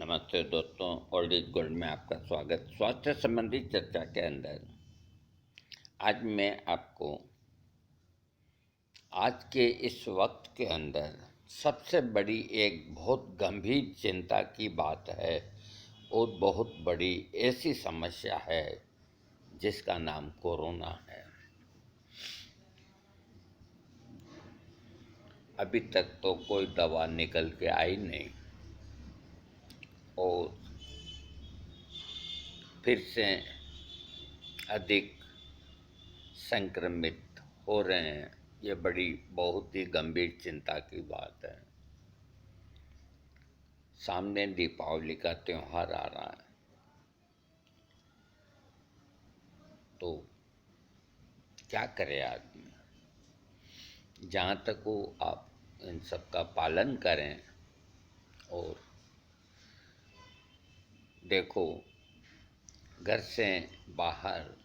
नमस्ते दोस्तों, old is gold में आपका स्वागत। स्वास्थ्य संबंधी चर्चा के अंदर आज मैं आपको आज के इस वक्त के अंदर सबसे बड़ी एक बहुत गंभीर चिंता की बात है और बहुत बड़ी ऐसी समस्या है जिसका नाम कोरोना है। अभी तक तो कोई दवा निकल के आई नहीं और फिर से अधिक संक्रमित हो रहे हैं। ये बड़ी बहुत ही गंभीर चिंता की बात है। सामने दीपावली का त्योहार आ रहा है, तो क्या करे आदमी। जहाँ तक हो आप इन सब का पालन करें और देखो, घर से बाहर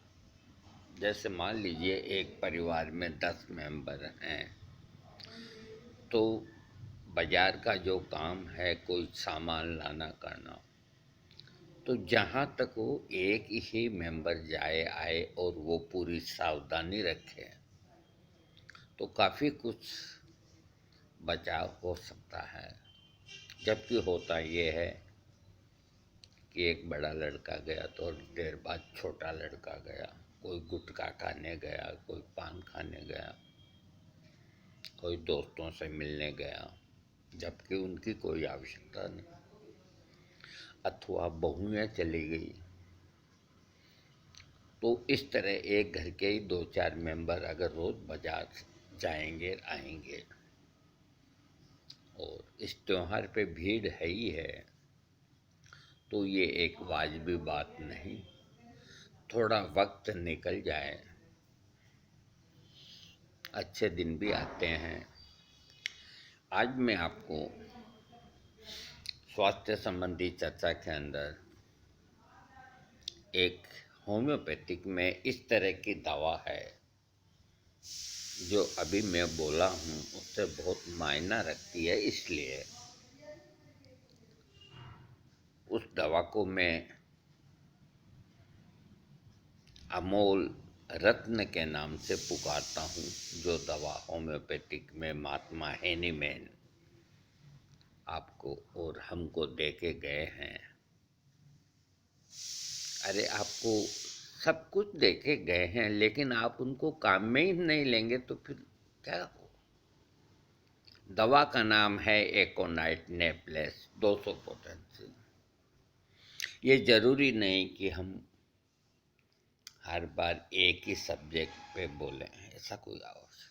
जैसे मान लीजिए एक परिवार में 10 मेंबर हैं, तो बाजार का जो काम है कोई सामान लाना करना, तो जहाँ तक हो एक ही मेंबर जाए आए और वो पूरी सावधानी रखे तो काफ़ी कुछ बचाव हो सकता है। जबकि होता ये है कि एक बड़ा लड़का गया तो देर बाद छोटा लड़का गया, कोई गुटखा खाने गया, कोई पान खाने गया, कोई दोस्तों से मिलने गया, जबकि उनकी कोई आवश्यकता नहीं, अथवा बहुएं चली गई। तो इस तरह एक घर के ही 2-4 मेंबर अगर रोज बाजार जाएंगे आएंगे और इस त्योहार पे भीड़ है ही है, तो ये एक वाजिबी बात नहीं। थोड़ा वक्त निकल जाए, अच्छे दिन भी आते हैं। आज मैं आपको स्वास्थ्य संबंधी चर्चा के अंदर एक होम्योपैथिक में इस तरह की दवा है जो अभी मैं बोला हूँ उससे बहुत मायना रखती है। इसलिए उस दवा को मैं अमोल रत्न के नाम से पुकारता हूँ, जो दवा होम्योपैथिक में महात्मा हेनीमैन आपको और हमको दे के गए हैं। अरे आपको सब कुछ दे के गए हैं, लेकिन आप उनको काम में ही नहीं लेंगे तो फिर क्या हो। दवा का नाम है एकोनाइट नेप्लेस 200 पोटेंसी। ये जरूरी नहीं कि हम हर बार एक ही सब्जेक्ट पे बोलें, ऐसा कोई आवश्यक।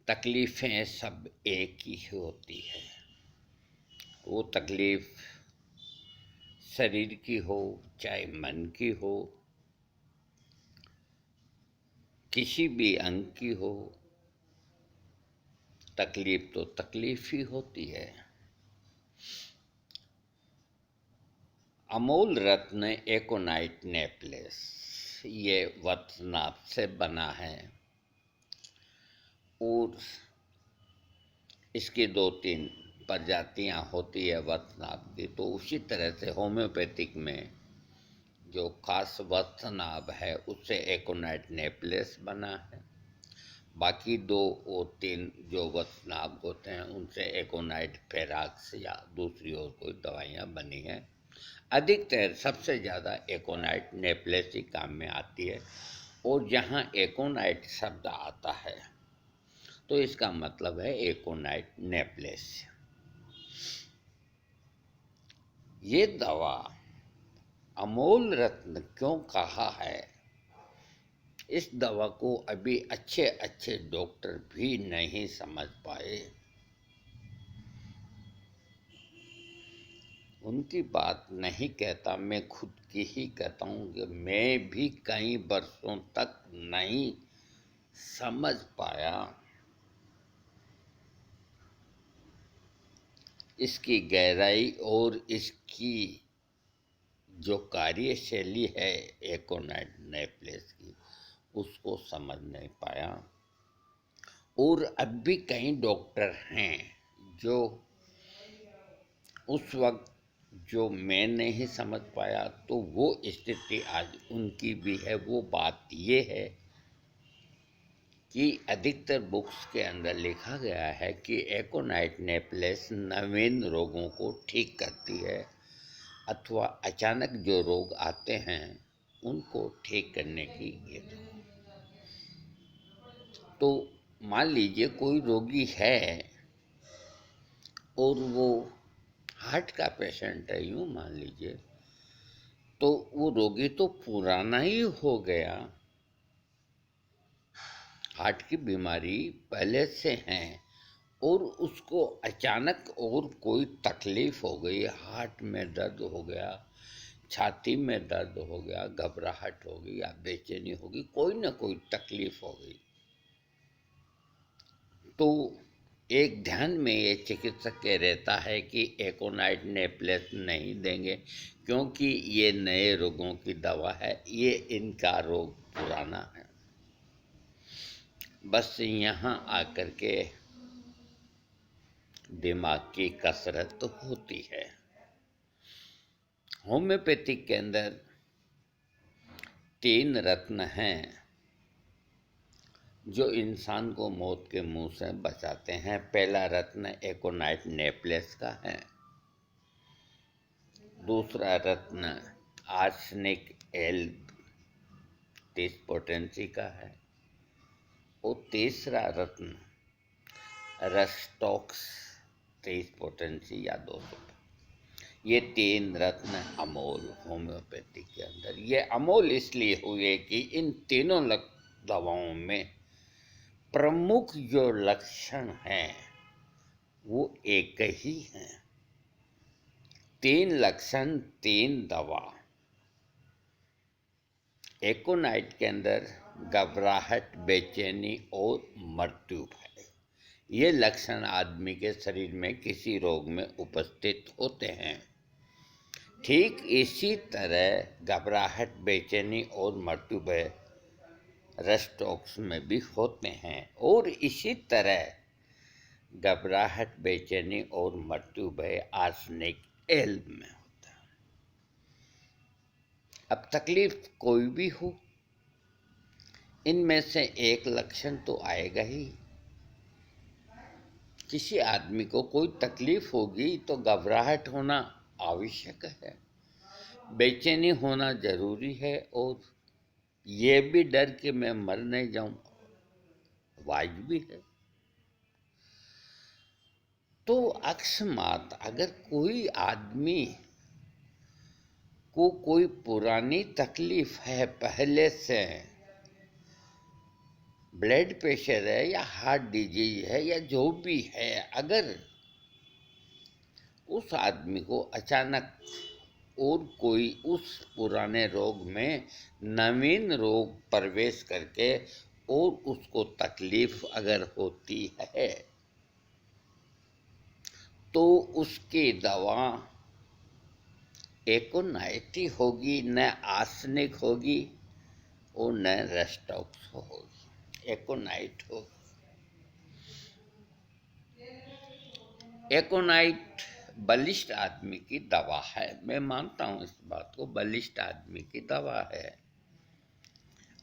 तकलीफ़ें सब एक ही होती है। वो तकलीफ़ शरीर की हो चाहे मन की हो, किसी भी अंग की हो, तकलीफ तो तकलीफ ही होती है। अमोल रत्न एकोनाइट नेप्लेस ये वतनाभ से बना है और इसकी 2-3 प्रजातियां होती है वतनाभ की। तो उसी तरह से होम्योपैथिक में जो खास वतनाभ है उससे एकोनाइट नेप्लेस बना है। बाकी 2 और 3 जो वतनाभ होते हैं उनसे एकोनाइट फेराक्स या दूसरी और कोई दवाइयाँ बनी हैं। अधिकतर सबसे ज़्यादा एकोनाइट नेप्लेस ही काम में आती है। और जहाँ एकोनाइट शब्द आता है तो इसका मतलब है एकोनाइट नेप्लेस। ये दवा अमोल रत्न क्यों कहा है, इस दवा को अभी अच्छे अच्छे डॉक्टर भी नहीं समझ पाए। उनकी बात नहीं कहता, मैं खुद की ही कहता हूँ कि मैं भी कई वर्षों तक नहीं समझ पाया इसकी गहराई और इसकी जो कार्यशैली है एकोनाइट नेप्लेस की, उसको समझ नहीं पाया। और अब भी कई डॉक्टर हैं जो उस वक्त जो मैं नहीं समझ पाया, तो वो स्थिति आज उनकी भी है। वो बात ये है कि अधिकतर बुक्स के अंदर लिखा गया है कि एकोनाइट नेपलेस नवीन रोगों को ठीक करती है, अथवा अचानक जो रोग आते हैं उनको ठीक करने की ये तो मान लीजिए कोई रोगी है और वो हार्ट का पेशेंट है, यूँ मान लीजिए, तो वो रोगी तो पुराना ही हो गया, हार्ट की बीमारी पहले से है, और उसको अचानक और कोई तकलीफ हो गई, हार्ट में दर्द हो गया, छाती में दर्द हो गया, घबराहट हो गई या बेचैनी हो गई, कोई ना कोई तकलीफ हो गई, तो एक ध्यान में ये चिकित्सक के रहता है कि एकोनाइट नेपलेस नहीं देंगे, क्योंकि ये नए रोगों की दवा है, ये इनका रोग पुराना है। बस यहाँ आकर के दिमाग की कसरत तो होती है। होम्योपैथिक के अंदर 3 रत्न हैं जो इंसान को मौत के मुंह से बचाते हैं। पहला रत्न एकोनाइट नेपलेस का है, दूसरा रत्न आर्सेनिक एल 30 पोटेंसी का है, और तीसरा रत्न रस्टॉक्स 30 पोटेंसी या 200। ये 3 रत्न अमोल होम्योपैथी के अंदर। ये अमोल इसलिए हुए कि इन तीनों दवाओं में प्रमुख जो लक्षण हैं वो एक ही हैं। 3 लक्षण 3 दवा। एकोनाइट के अंदर घबराहट, बेचैनी और मृत्यु है। ये लक्षण आदमी के शरीर में किसी रोग में उपस्थित होते हैं। ठीक इसी तरह घबराहट, बेचैनी और मृत्यु भय रस्टॉक्स में भी होते हैं, और इसी तरह घबराहट, बेचैनी और मृत्यु भय आर्सेनिक एल में होता है। अब तकलीफ कोई भी हो, इनमें से एक लक्षण तो आएगा ही। किसी आदमी को कोई तकलीफ होगी तो घबराहट होना आवश्यक है, बेचैनी होना जरूरी है, और ये भी डर कि मैं मर नहीं जाऊं वाजिबी है। तो अकस्मात अगर कोई आदमी को कोई पुरानी तकलीफ है, पहले से ब्लड प्रेशर है या हार्ट डिजीज है या जो भी है, अगर उस आदमी को अचानक और कोई उस पुराने रोग में नवीन रोग प्रवेश करके और उसको तकलीफ अगर होती है, तो उसकी दवा एकोनाइट होगी, न आर्सेनिक होगी और न रस्टॉक्स होगी, एकोनाइट होगी। एकोनाइट बलिष्ठ आदमी की दवा है, मैं मानता हूँ इस बात को, बलिष्ठ आदमी की दवा है।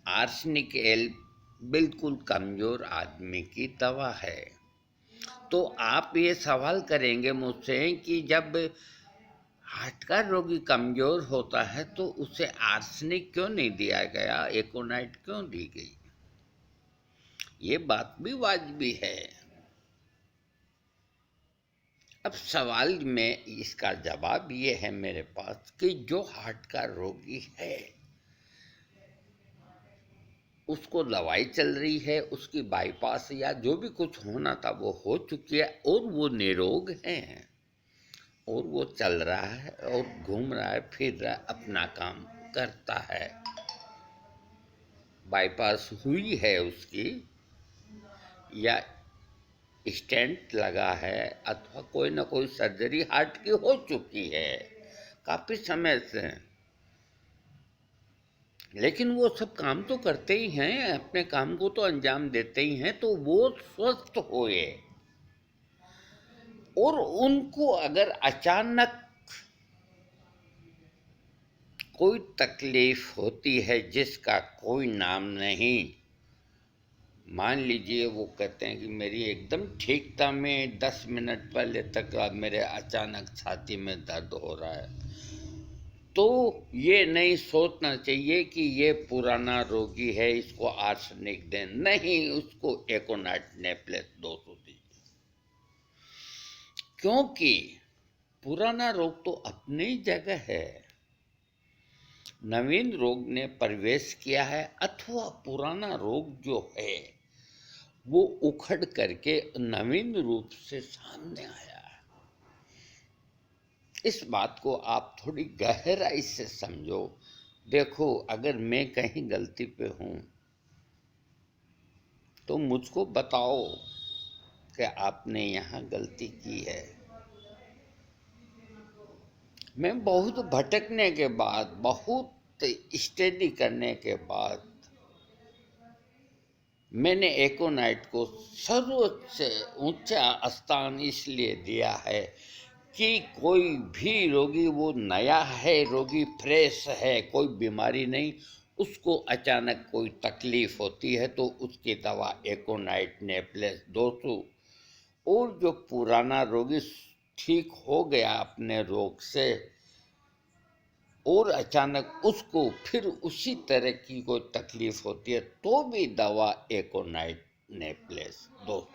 आर्सेनिक एल बिल्कुल कमजोर आदमी की दवा है। तो आप ये सवाल करेंगे मुझसे कि जब हार्ट का रोगी कमजोर होता है तो उसे आर्सेनिक क्यों नहीं दिया गया, एकोनाइट क्यों दी गई? ये बात भी वाजिबी है। अब सवाल में इसका जवाब ये है मेरे पास कि जो हार्ट का रोगी है उसको दवाई चल रही है, उसकी बाईपास या जो भी कुछ होना था वो हो चुकी है, और वो निरोग है, और वो चल रहा है और घूम रहा है, फिर रहा है, अपना काम करता है। बाईपास हुई है उसकी, या स्टेंट लगा है, अथवा कोई ना कोई सर्जरी हार्ट की हो चुकी है काफ़ी समय से, लेकिन वो सब काम तो करते ही हैं, अपने काम को तो अंजाम देते ही हैं, तो वो स्वस्थ होए। और उनको अगर अचानक कोई तकलीफ होती है जिसका कोई नाम नहीं। मान लीजिए वो कहते हैं कि मेरी एकदम ठीक था, मैं 10 मिनट पहले तक मेरे अचानक छाती में दर्द हो रहा है, तो ये नहीं सोचना चाहिए कि ये पुराना रोगी है, इसको आर्सेनिक दें। नहीं, उसको एकोनाइट नेप्लेस 200 दीजिए, क्योंकि पुराना रोग तो अपनी जगह है, नवीन रोग ने प्रवेश किया है, अथवा पुराना रोग जो है वो उखड़ करके नवीन रूप से सामने आया है। इस बात को आप थोड़ी गहराई से समझो। देखो, अगर मैं कहीं गलती पे हूँ तो मुझको बताओ कि आपने यहाँ गलती की है। मैं बहुत भटकने के बाद, बहुत स्टडी करने के बाद मैंने एकोनाइट को सर्वोच्च ऊंचा स्थान इसलिए दिया है कि कोई भी रोगी, वो नया है रोगी, फ्रेश है, कोई बीमारी नहीं, उसको अचानक कोई तकलीफ होती है तो उसकी दवा एकोनाइट नेप्लेस 200। और जो पुराना रोगी ठीक हो गया अपने रोग से और अचानक उसको फिर उसी तरह की कोई तकलीफ होती है तो भी दवा एकोनाइट नेप्लेस 200।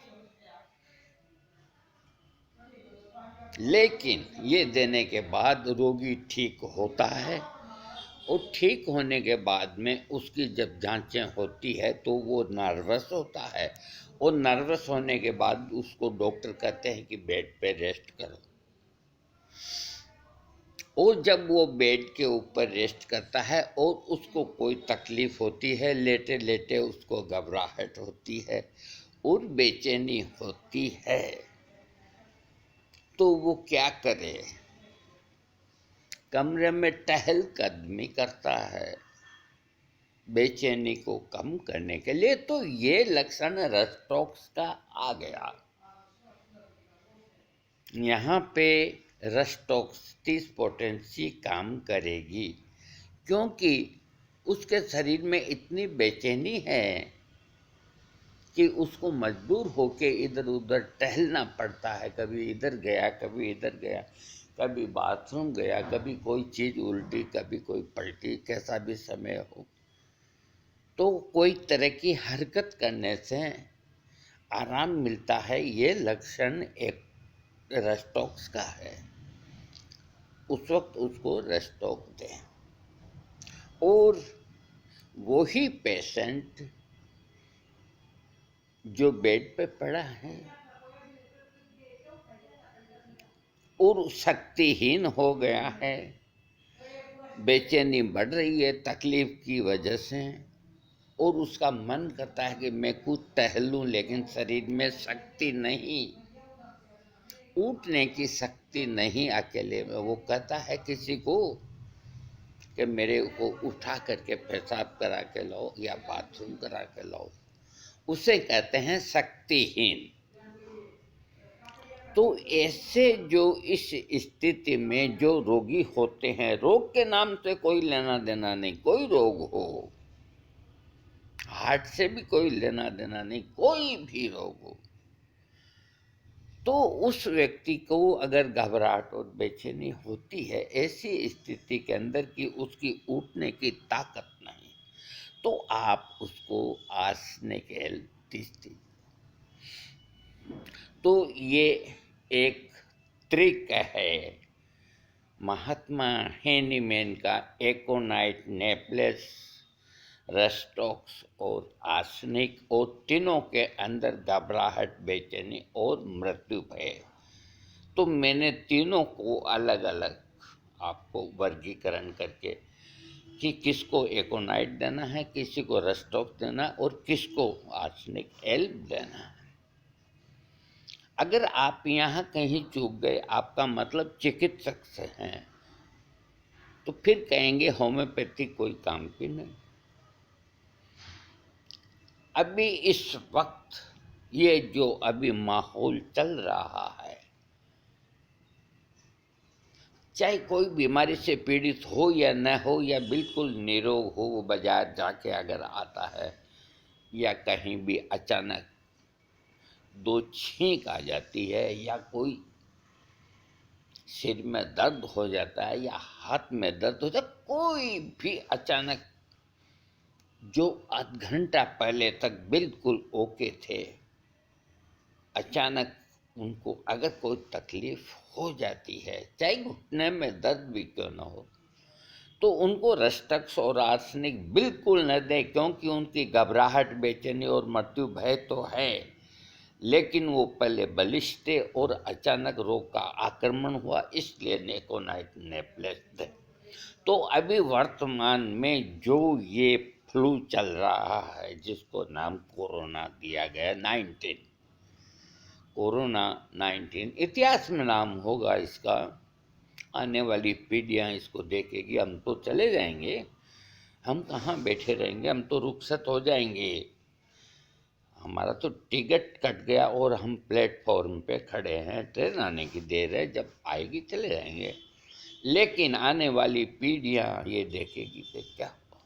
लेकिन ये देने के बाद रोगी ठीक होता है, और ठीक होने के बाद में उसकी जब जांचें होती है तो वो नर्वस होता है, और नर्वस होने के बाद उसको डॉक्टर कहते हैं कि बेड पे रेस्ट करो। और जब वो बेड के ऊपर रेस्ट करता है और उसको कोई तकलीफ होती है, लेटे लेटे उसको घबराहट होती है और बेचैनी होती है, तो वो क्या करे? कमरे में टहलकदमी करता है बेचैनी को कम करने के लिए। तो ये लक्षण रस्टॉक्स का आ गया। यहाँ पे रस्टॉक्सिस पोटेंसी काम करेगी, क्योंकि उसके शरीर में इतनी बेचैनी है कि उसको मजबूर होके इधर उधर टहलना पड़ता है। कभी इधर गया, कभी इधर गया, कभी बाथरूम गया, कभी कोई चीज़ उल्टी, कभी कोई पलटी, कैसा भी समय हो, तो कोई तरह की हरकत करने से आराम मिलता है। ये लक्षण एक रस्टॉक्स का है। उस वक्त उसको रस्टॉक दें। और वही पेशेंट जो बेड पे पड़ा है और शक्तिहीन हो गया है, बेचैनी बढ़ रही है तकलीफ की वजह से, और उसका मन करता है कि मैं कुछ टहलूं, लेकिन शरीर में शक्ति नहीं, उठने की शक्ति नहीं अकेले में। वो कहता है किसी को कि मेरे को उठा करके पेशाब करा के लाओ या बाथरूम करा के लाओ, उसे कहते हैं शक्तिहीन। तो ऐसे जो इस स्थिति में जो रोगी होते हैं, रोग के नाम से कोई लेना देना नहीं, कोई रोग हो, हार्ट से भी कोई लेना देना नहीं, कोई भी रोग हो, तो उस व्यक्ति को अगर घबराहट और बेचैनी होती है ऐसी स्थिति के अंदर कि उसकी उठने की ताकत नहीं, तो आप उसको आर्सेनिक दीजिए। तो ये एक ट्रिक है महात्मा हेनीमैन का, एकोनाइट नेप्लेस, रस्टॉक्स और आर्सेनिक, और तीनों के अंदर घबराहट, बेचैनी और मृत्यु भय। तो मैंने तीनों को अलग अलग आपको वर्गीकरण करके कि किसको एकोनाइट देना है, किसी को रस्टॉक्स देना और किसको आर्सेनिक एल देना है। अगर आप यहाँ कहीं चूक गए, आपका मतलब चिकित्सक से हैं, तो फिर कहेंगे होम्योपैथी कोई काम की नहीं। अभी इस वक्त ये जो अभी माहौल चल रहा है, चाहे कोई बीमारी से पीड़ित हो या न हो, या बिल्कुल निरोग हो, वो बाजार जाके अगर आता है या कहीं भी अचानक दो छींक आ जाती है, या कोई सिर में दर्द हो जाता है या हाथ में दर्द हो जाता है, कोई भी अचानक जो आध घंटा पहले तक बिल्कुल ओके थे, अचानक उनको अगर कोई तकलीफ हो जाती है, चाहे घुटने में दर्द भी क्यों न हो, तो उनको रस्टक्स और आर्सेनिक बिल्कुल न दें, क्योंकि उनकी घबराहट, बेचैनी और मृत्यु भय तो है, लेकिन वो पहले बलिष्ठ थे और अचानक रोग का आक्रमण हुआ, इसलिए नेकोनाइट नेपलेस दें। तो अभी वर्तमान में जो ये फ्लू चल रहा है, जिसको नाम कोरोना दिया गया 19, कोरोना 19 इतिहास में नाम होगा इसका, आने वाली पीढ़ियाँ इसको देखेगी। हम तो चले जाएंगे, हम कहाँ बैठे रहेंगे, हम तो रुखसत हो जाएंगे, हमारा तो टिकट कट गया और हम प्लेटफॉर्म पे खड़े हैं, ट्रेन आने की देर है, जब आएगी चले जाएंगे। लेकिन आने वाली पीढ़ियाँ ये देखेगी कि क्या हुआ।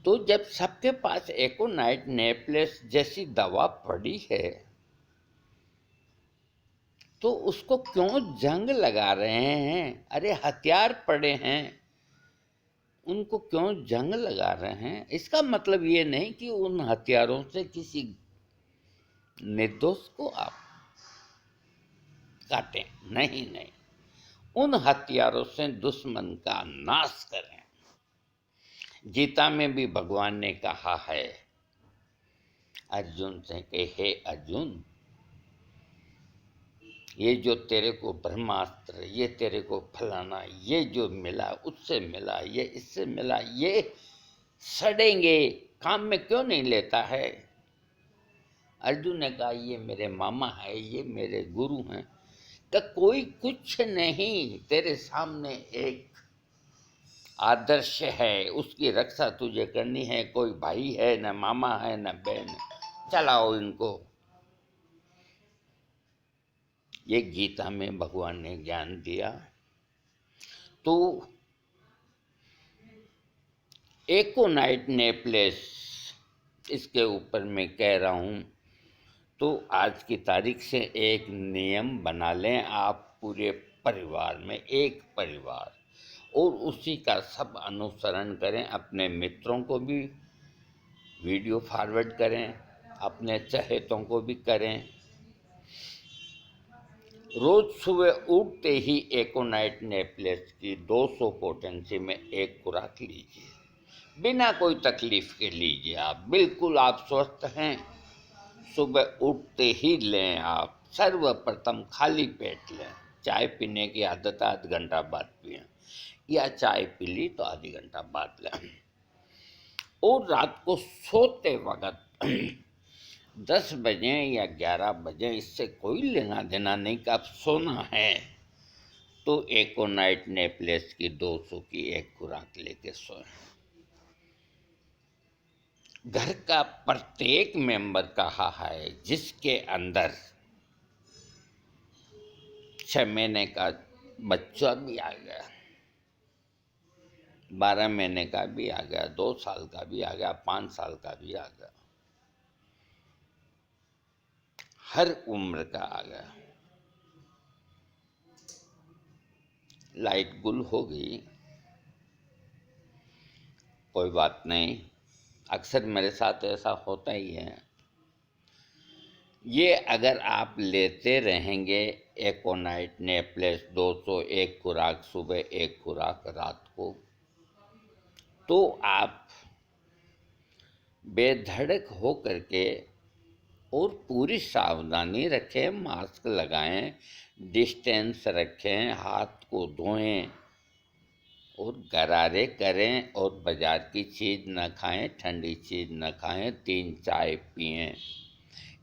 तो जब सबके पास एकोनाइट नेपलेस जैसी दवा पड़ी है, तो उसको क्यों जंग लगा रहे हैं? अरे हथियार पड़े हैं, उनको क्यों जंग लगा रहे हैं? इसका मतलब ये नहीं कि उन हथियारों से किसी निर्दोष को आप काटें, नहीं नहीं, उन हथियारों से दुश्मन का नाश करें। गीता में भी भगवान ने कहा है अर्जुन से कि हे अर्जुन, ये जो तेरे को ब्रह्मास्त्र, ये तेरे को फलाना, ये जो मिला उससे मिला, ये इससे मिला, ये सड़ेंगे, काम में क्यों नहीं लेता है? अर्जुन ने कहा ये मेरे मामा है, ये मेरे गुरु हैं। तो कोई कुछ नहीं, तेरे सामने एक आदर्श है, उसकी रक्षा तुझे करनी है। कोई भाई है, न मामा है, न बहन है, चलाओ इनको। ये गीता में भगवान ने ज्ञान दिया। तो एकोनाइट नेपलेस, इसके ऊपर मैं कह रहा हूँ, तो आज की तारीख से एक नियम बना लें आप पूरे परिवार में, एक परिवार, और उसी का सब अनुसरण करें। अपने मित्रों को भी वीडियो फॉरवर्ड करें, अपने चहेतों को भी करें। रोज सुबह उठते ही एकोनाइट नेपलेस की 200 पोटेंसी में एक खुराक लीजिए, बिना कोई तकलीफ के लीजिए। आप बिल्कुल आप स्वस्थ हैं, सुबह उठते ही लें। आप सर्वप्रथम खाली पेट लें। चाय पीने की आदत आध घंटा बाद पिएं, या चाय पी ली तो आधी घंटा बाद लें। और रात को सोते वक्त 10 बजे या 11 बजे, इससे कोई लेना देना नहीं कि आप सोना है, तो एकोनाइट नेपलेस की 200 की एक खुराक लेके सोएं। घर का प्रत्येक मेंबर कहा है जिसके अंदर 6 महीने का बच्चा भी आ गया, 12 महीने का भी आ गया, 2 साल का भी आ गया, 5 साल का भी आ गया, हर उम्र का आ गया। लाइट गुल हो गई, कोई बात नहीं, अक्सर मेरे साथ ऐसा होता ही है। ये अगर आप लेते रहेंगे एकोनाइट नेपलेस 200, एक खुराक सुबह, एक खुराक रात को, तो आप बेधड़क हो करके और पूरी सावधानी रखें, मास्क लगाएं, डिस्टेंस रखें, हाथ को धोएं और गरारे करें, और बाजार की चीज़ न खाएं, ठंडी चीज़ न खाएं, 3 चाय पिएं।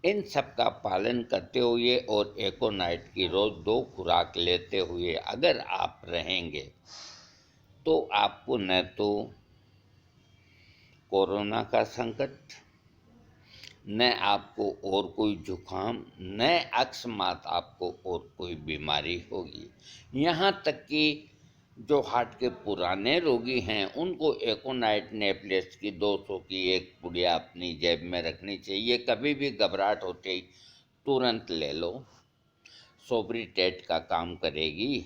इन सब का पालन करते हुए और एकोनाइट की रोज़ 2 खुराक लेते हुए अगर आप रहेंगे, तो आपको न तो कोरोना का संकट, न आपको और कोई जुकाम, न अकस्मात आपको और कोई बीमारी होगी। यहाँ तक कि जो हार्ट के पुराने रोगी हैं उनको एकोनाइट नेपलेस की 200 की एक पुड़िया अपनी जेब में रखनी चाहिए। कभी भी घबराहट होते ही तुरंत ले लो, सोब्रिटेट का काम करेगी।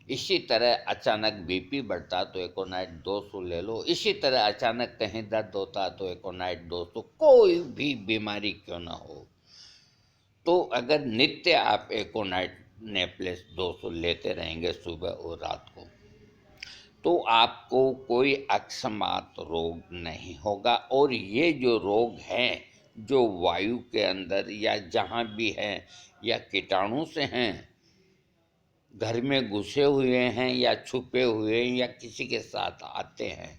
इसी तरह अचानक बीपी बढ़ता तो एकोनाइट 200 ले लो। इसी तरह अचानक कहीं दर्द होता तो एकोनाइट 200, कोई भी बीमारी क्यों ना हो। तो अगर नित्य आप एकोनाइट नेपलेस 200 लेते रहेंगे सुबह और रात को, तो आपको कोई अकस्मात रोग नहीं होगा। और ये जो रोग हैं, जो वायु के अंदर या जहाँ भी हैं या कीटाणु से हैं, घर में घुसे हुए हैं या छुपे हुए हैं या किसी के साथ आते हैं,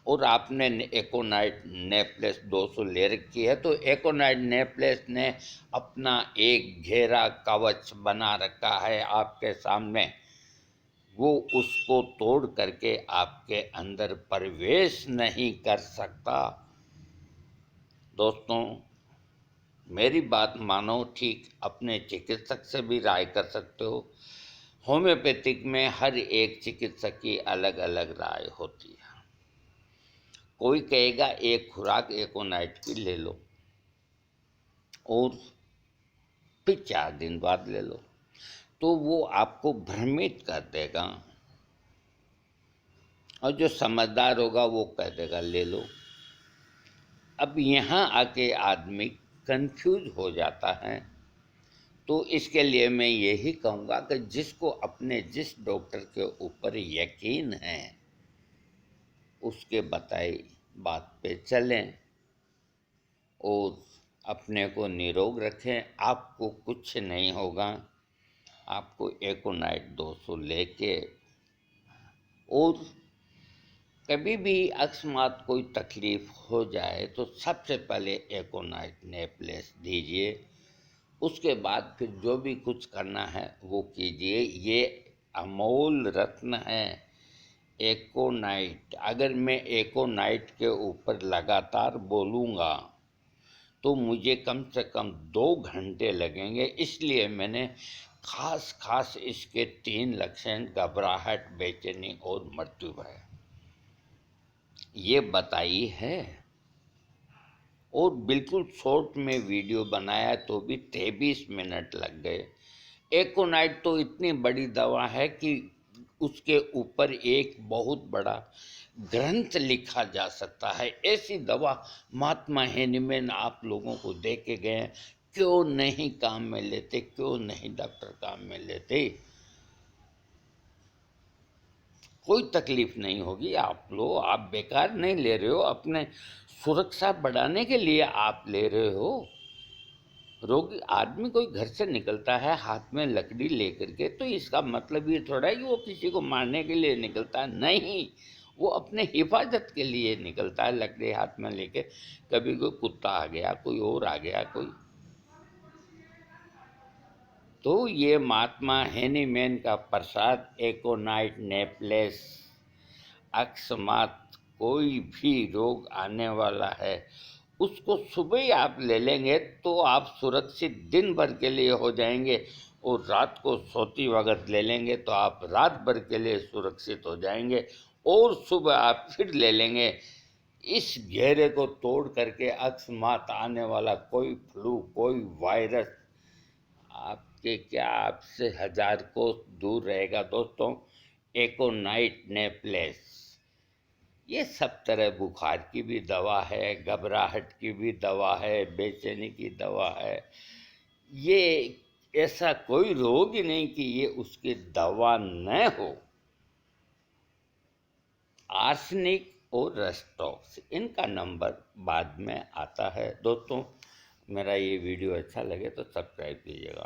और आपने एकोनाइट नेपलेस 200 ले रखी है, तो एकोनाइट नेपलेस ने अपना एक घेरा कवच बना रखा है आपके सामने। वो उसको तोड़ करके आपके अंदर प्रवेश नहीं कर सकता। दोस्तों, मेरी बात मानो, ठीक अपने चिकित्सक से भी राय कर सकते हो। होम्योपैथिक में हर एक चिकित्सक की अलग अलग राय होती है। कोई कहेगा एक खुराक एकोनाइट की ले लो और फिर 4 दिन बाद ले लो, तो वो आपको भ्रमित कर देगा। और जो समझदार होगा वो कह देगा ले लो। अब यहाँ आके आदमी कंफ्यूज हो जाता है। तो इसके लिए मैं यही कहूँगा कि जिसको अपने जिस डॉक्टर के ऊपर यकीन है उसके बताई बात पे चलें और अपने को निरोग रखें। आपको कुछ नहीं होगा। आपको एकोनाइट 200 लेके, और कभी भी अकस्मात कोई तकलीफ हो जाए तो सबसे पहले एकोनाइट नेपलेस दीजिए। उसके बाद फिर जो भी कुछ करना है वो कीजिए। ये अमोल रत्न है एकोनाइट। अगर मैं एकोनाइट के ऊपर लगातार बोलूँगा तो मुझे कम से कम 2 घंटे लगेंगे। इसलिए मैंने खास इसके 3 लक्षण, घबराहट, बेचैनी और मृत्यु भय, ये बताई है। और बिल्कुल शॉर्ट में वीडियो बनाया तो भी 23 मिनट लग गए। एकोनाइट तो इतनी बड़ी दवा है कि उसके ऊपर एक बहुत बड़ा ग्रंथ लिखा जा सकता है। ऐसी दवा महात्मा हेनीमैन आप लोगों को दे के गए, क्यों नहीं काम में लेते, क्यों नहीं डॉक्टर काम में लेते। कोई तकलीफ नहीं होगी। आप लो, आप बेकार नहीं ले रहे हो, अपने सुरक्षा बढ़ाने के लिए आप ले रहे हो। रोगी आदमी कोई घर से निकलता है हाथ में लकड़ी लेकर के, तो इसका मतलब ये थोड़ा है कि वो किसी को मारने के लिए निकलता है। नहीं, वो अपने हिफाजत के लिए निकलता है लकड़ी हाथ में लेके। कभी कोई कुत्ता आ गया, कोई और आ गया, कोई। तो ये महात्मा हेनीमैन का प्रसाद एकोनाइट नेपलेस, अकस्मात कोई भी रोग आने वाला है उसको सुबह ही आप ले लेंगे तो आप सुरक्षित दिन भर के लिए हो जाएंगे। और रात को सोती वक्त ले लेंगे तो आप रात भर के लिए सुरक्षित हो जाएंगे। और सुबह आप फिर ले लेंगे। इस घेरे को तोड़ करके अकस्मात आने वाला कोई फ्लू, कोई वायरस आपके क्या, आपसे 1000 कोस दूर रहेगा। दोस्तों, एकोनाइट नेपलेस ये सब तरह, बुखार की भी दवा है, घबराहट की भी दवा है, बेचैनी की दवा है। ये ऐसा कोई रोग ही नहीं कि ये उसकी दवा न हो। आर्सेनिक और रस्टॉक्स, इनका नंबर बाद में आता है। दोस्तों, मेरा ये वीडियो अच्छा लगे तो सब्सक्राइब कीजिएगा।